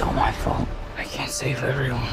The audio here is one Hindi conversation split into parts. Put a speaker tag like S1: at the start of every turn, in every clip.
S1: all my fault. I can't save everyone.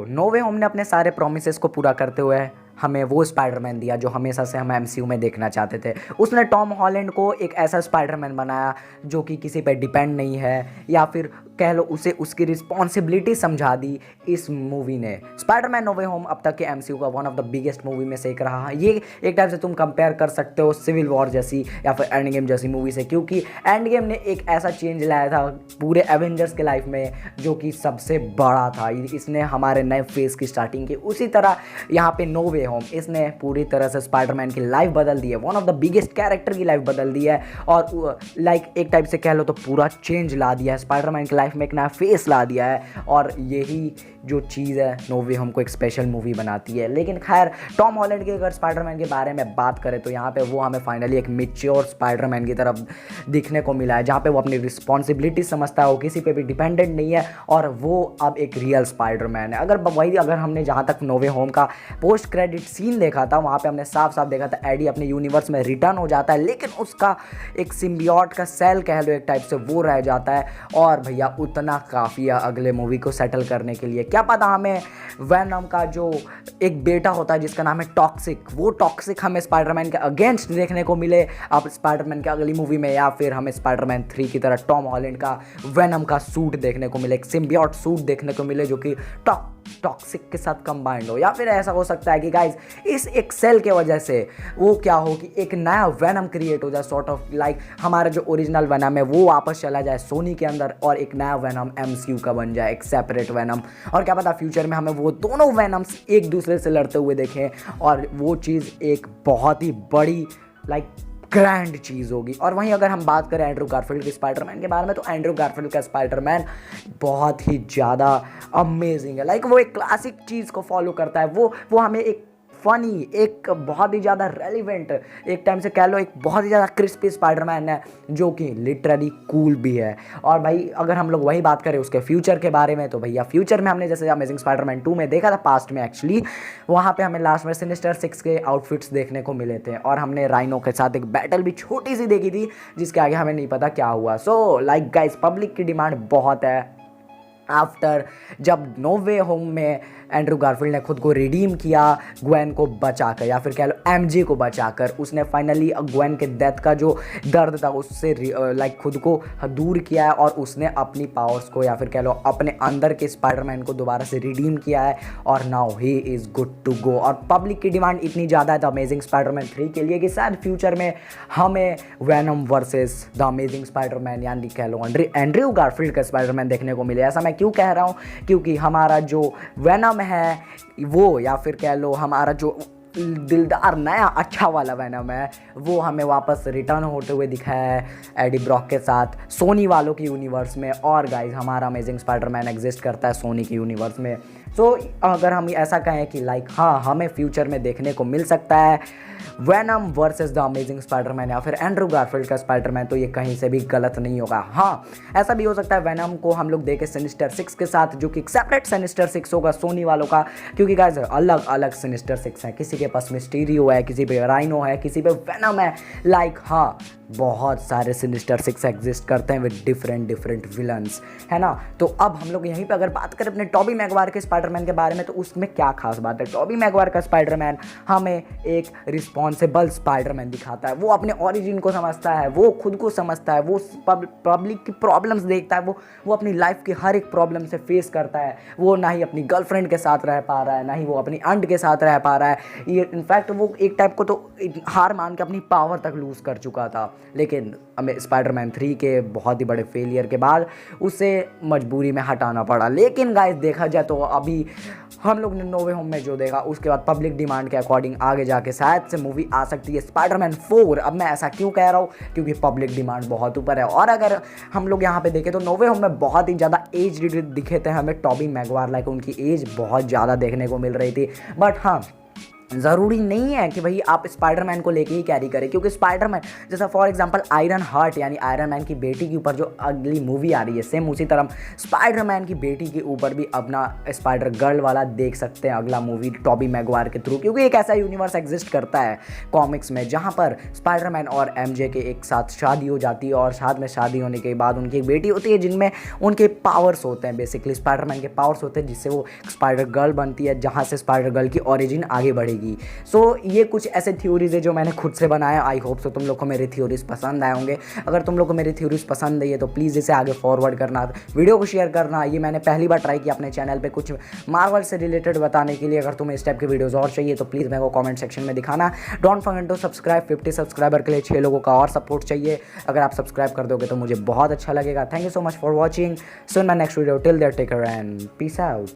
S2: No Way Home ने अपने सारे प्रोमिसेस को पूरा करते हुए हमें वो स्पाइडरमैन दिया जो हमेशा से हम एमसीयू में देखना चाहते थे। उसने टॉम हॉलैंड को एक ऐसा स्पाइडरमैन बनाया जो कि किसी पे डिपेंड नहीं है, या फिर कह लो उसे उसकी रिस्पॉन्सिबिलिटी समझा दी इस मूवी ने। स्पाइडरमैन नो वे होम अब तक के एमसीयू का one of the biggest movie में से एक रहा है। ये एक टाइप से तुम कंपेयर कर सकते हो सिविल वॉर जैसी या फिर एंड गेम जैसी मूवी से, क्योंकि एंड गेम ने एक ऐसा चेंज लाया था पूरे एवेंजर्स के लाइफ में जो कि सबसे बड़ा था। इसने हमारे नए फेज की स्टार्टिंग की। उसी तरह यहाँ पे नो वे होम इसने पूरी तरह से स्पाइडरमैन की लाइफ बदल दी है, one of the biggest character की लाइफ बदल दी है, और लाइक एक टाइप से कह लो तो पूरा चेंज ला दिया है स्पाइडरमैन की लाइफ में, एक नया फेस ला दिया है। और यही जो चीज़ है नो वे होम को एक स्पेशल मूवी बनाती है। लेकिन खैर टॉम हॉलैंड के अगर स्पाइडरमैन के बारे में बात करें तो यहाँ पे वो हमें फाइनली एक मैच्योर स्पाइडरमैन की तरफ दिखने को मिला है, जहाँ पे वो अपनी रिस्पॉन्सिबिलिटी समझता है, वो किसी पे भी डिपेंडेंट नहीं है, और वो अब एक रियल स्पाइडरमैन है। अगर हमने जहाँ तक नो वे होम का पोस्ट क्रेडिट सीन देखा था वहाँ पे हमने साफ साफ देखा था एडी अपने यूनिवर्स में रिटर्न हो जाता है, लेकिन उसका एक सिम्बियोट का सेल कह लो एक टाइप से वो रह जाता है। और भैया उतना काफ़ी है अगले मूवी को सेटल करने के लिए। क्या पता हमें वेनम का जो एक बेटा होता है जिसका नाम है टॉक्सिक, वो टॉक्सिक हमें स्पाइडरमैन के अगेंस्ट देखने को मिले अब स्पाइडरमैन की अगली मूवी में, या फिर हमें स्पाइडरमैन 3 की तरह टॉम हॉलैंड का वेनम का सूट देखने को मिले, एक सिम्बियोट सूट देखने को मिले जो कि टॉक्सिक के साथ कंबाइंड हो। या फिर ऐसा हो सकता है कि गाइज इस एक सेल के वजह से वो क्या हो कि एक नया वेनम क्रिएट हो जाए, सॉर्ट ऑफ लाइक हमारा जो ओरिजिनल वेनम है वो वापस चला जाए सोनी के अंदर, और एक नया वेनम एमसीयू का बन जाए, एक सेपरेट वेनम। और क्या पता फ्यूचर में हमें वो दोनों वेनम्स एक दूसरे से लड़ते हुए देखें, और वो चीज़ एक बहुत ही बड़ी लाइक ग्रैंड चीज़ होगी। और वहीं अगर हम बात करें एंड्रू गारफील्ड के स्पाइडरमैन के बारे में, तो एंड्रू गारफील्ड का स्पाइडरमैन बहुत ही ज़्यादा अमेजिंग है। लाइक वो एक क्लासिक चीज़ को फॉलो करता है, वो हमें एक फ़नी, एक बहुत ही ज़्यादा रेलिवेंट, एक टाइम से कह लो एक बहुत ही ज़्यादा क्रिस्पी स्पाइडरमैन है जो कि लिटरली कूल भी है। और भाई अगर हम लोग वही बात करें उसके फ्यूचर के बारे में, तो भैया फ्यूचर में हमने जैसे अमेजिंग स्पाइडरमैन 2 में देखा था पास्ट में, एक्चुअली वहाँ पे हमें लास्ट में सिनिस्टर 6 के आउटफिट्स देखने को मिले थे, और हमने राइनो के साथ एक बैटल भी छोटी सी देखी थी जिसके आगे हमें नहीं पता क्या हुआ। सो लाइक गाइस पब्लिक की डिमांड बहुत है आफ्टर जब नो वे होम में एंड्रू गारफील्ड ने खुद को रिडीम किया ग्वेन को बचाकर, या फिर कह लो एमजे को बचाकर। उसने फाइनली ग्वेन के डेथ का जो दर्द था उससे लाइक खुद को दूर किया है, और उसने अपनी पावर्स को या फिर कह लो अपने अंदर के स्पाइडरमैन को दोबारा से रिडीम किया है, और now he is good to go. और पब्लिक की डिमांड इतनी ज़्यादा है द अमेजिंग स्पाइडरमैन 3 के लिए कि शायद फ्यूचर में हमें venom versus the amazing Spiderman यानी कह लो एंड्रू गारफील्ड का स्पाइडरमैन देखने को मिले। ऐसा मैं क्यों कह रहा हूँ, क्योंकि हमारा जो वेनम है वो, या फिर कह लो हमारा जो दिलदार नया अच्छा वाला वेनम है, वो हमें वापस रिटर्न होते हुए दिखा है एडी ब्रॉक के साथ सोनी वालों की यूनिवर्स में। और गाइज हमारा अमेजिंग स्पाइडरमैन एग्जिस्ट करता है सोनी की यूनिवर्स में। सो अगर हम ऐसा कहें कि लाइक हाँ हमें फ्यूचर में देखने को मिल सकता है venom versus the amazing Spiderman या फिर एंड्रू गारफील्ड का स्पाइडरमैन, तो ये कहीं से भी गलत नहीं होगा। हाँ ऐसा भी हो सकता है वेनम को हम लोग देखें सिनिस्टर 6 के साथ, जो कि सेपरेट सिनिस्टर 6 होगा सोनी वालों का, क्योंकि गाइस अलग अलग सिनिस्टर 6 हैं। किसी के पास मिस्टीरियो है, किसी पे राइनो है, किसी पे वेनम है। लाइक हाँ बहुत सारे सिनिस्टर 6 एग्जिस्ट करते हैं विद डिफरेंट विलन्स, है ना। तो अब हम लोग यहीं पे अगर बात करें अपने टॉबी मैगवायर के स्पाइडरमैन के बारे में, तो उसमें क्या खास बात है। टॉबी मैगवायर का स्पाइडरमैन हमें एक रिस्पॉन्सिबल स्पाइडरमैन दिखाता है। वो अपने ओरिजिन को समझता है, वो खुद को समझता है, वो पब्लिक की प्रॉब्लम्स देखता है, वो अपनी लाइफ की हर एक प्रॉब्लम से फेस करता है। वो ना ही अपनी गर्लफ्रेंड के साथ रह पा रहा है, ना ही वो अपनी अंट के साथ रह पा रहा है। ये इनफैक्ट वो एक टाइप को तो हार मान के अपनी पावर तक लूज़ कर चुका था, लेकिन हमें स्पाइडरमैन 3 के बहुत ही बड़े फेलियर के बाद उसे मजबूरी में हटाना पड़ा। लेकिन गाइस देखा जाए तो अभी हम लोग ने नो वे होम में जो देखा उसके बाद पब्लिक डिमांड के अकॉर्डिंग आगे जाके शायद से मूवी आ सकती है स्पाइडरमैन 4। अब मैं ऐसा क्यों कह रहा हूँ, क्योंकि पब्लिक डिमांड बहुत ऊपर है। और अगर हम लोग यहाँ पे देखें तो नो वे होम में बहुत ही ज़्यादा एज दिखे थे हमें टॉबी मैगवायर, लाइक उनकी एज बहुत ज़्यादा देखने को मिल रही थी। बट हाँ ज़रूरी नहीं है कि भाई आप स्पाइडरमैन को लेके ही कैरी करें, क्योंकि स्पाइडरमैन जैसा फॉर एग्जांपल आयरन हार्ट यानी आयरन मैन की बेटी के ऊपर जो अगली मूवी आ रही है, सेम उसी तरह स्पाइडरमैन की बेटी के ऊपर भी अपना स्पाइडर गर्ल वाला देख सकते हैं अगला मूवी टॉबी मैगवायर के थ्रू, क्योंकि एक ऐसा यूनिवर्स एग्जिस्ट करता है कॉमिक्स में जहाँ पर स्पाइडरमैन और एमजे के एक साथ शादी हो जाती है और साथ में शादी होने के बाद उनकी एक बेटी होती है जिनमें उनके पावर्स होते हैं, बेसिकली स्पाइडरमैन के पावर्स होते हैं जिससे वो स्पाइडर गर्ल बनती है, जहाँ से स्पाइडर गर्ल की ओरिजिन आगे बढ़ेगी। सो ये कुछ ऐसे थ्योरीज है जो मैंने खुद से बनाया। आई होप सो तुम लोग को मेरी थ्योरीज पसंद आए होंगे। अगर तुम लोग को मेरी थ्योरीज पसंद आई है तो प्लीज़ इसे आगे फॉरवर्ड करना, वीडियो को शेयर करना। ये मैंने पहली बार ट्राई किया अपने चैनल पे कुछ मार्वल से रिलेटेड बताने के लिए। अगर तुम्हें इस टाइप के वीडियोज़ और चाहिए तो प्लीज़ मेरे को कॉमेंट सेक्शन में दिखाना। Don't forget to subscribe. 50 subscriber के लिए 6 लोगों का और सपोर्ट चाहिए। अगर आप सब्सक्राइब कर दोगे तो मुझे बहुत अच्छा लगेगा। Thank you so much for watching. So in my next video, till there take care and peace out.